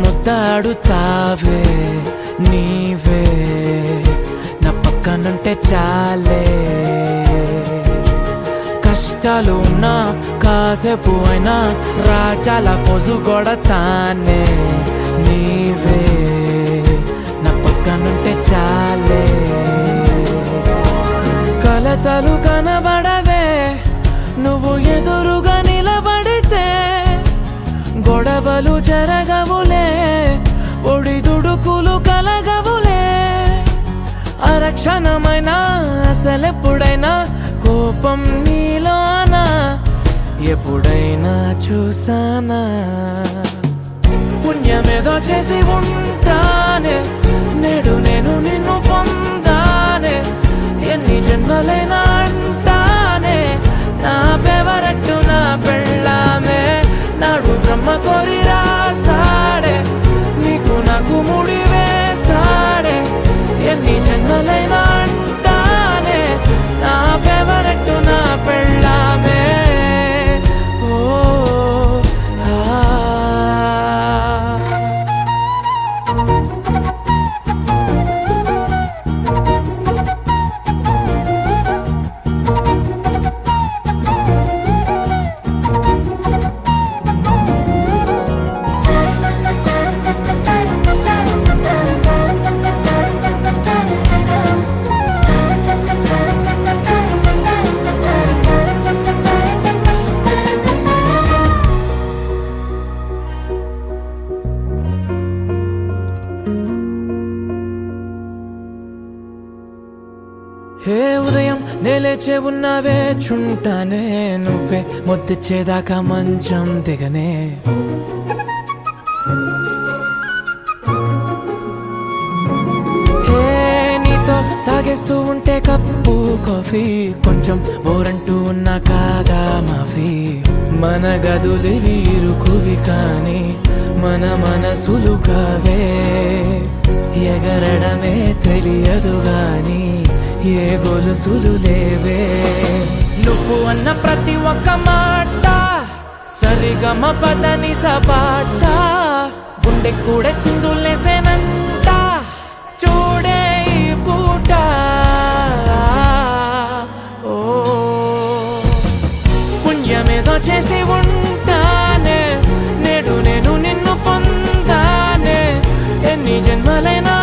ముద్దాడుతావే నీవే నా పక్కనుంటే చాలే కష్టాలు ఉన్నా కాసేపు అయినా రాజాల ఫోజు కొడతానే నీవే నా పక్కనుంటే చాలే కలతలు కనబడవే నువ్వు ఎదురుగా నిలబడితే గొడవలు జరగవులే ఒడిదుడుకులు కలగవులే అరక్షణమైనా అసలెప్పుడైనా కోపం నీలోనా ఎప్పుడైనా చూసానా పుణ్యమేదో చేసి ఉంటానే నేడు నేను నిన్ను పొందానే ఎన్ని జన్మలైనా అంటానే నా ఫేవరెట్ నా పెళ్ళామే నాడు బ్రహ్మ కోరి రాసాడే నీకు నాకు ముడి వేసాడే ఎన్ని జన్మలైనా అంటానే నా ఫేవరెట్ నా పెళ్ళామే ఓ హే ఉదయం నేలేచే ఉన్నావే చుంటానే నువ్వే ముద్దిచ్చేదాకా మంచం దిగనే హే నీతో తాగేస్తూ ఉంటే కప్పు కాఫీ కొంచెం బోరంటూ ఉన్నా కాదా మాఫీ మన గదులివి ఇరుకువి కానీ మన మనసులు కావే ఎగరడమే తెలియదు గాని ఏ గొలుసులు లేవే నువ్వు అన్న ప్రతి ఒక్క మాట సరిగమ పదని సపాట గుండె కూడా చిందులేసేనంట చూడే ఈ పూట ఓ పుణ్యమేదో చేసి ఉంటానే నేడు నేను నిన్ను పొందానే ఎన్ని జన్మలైనా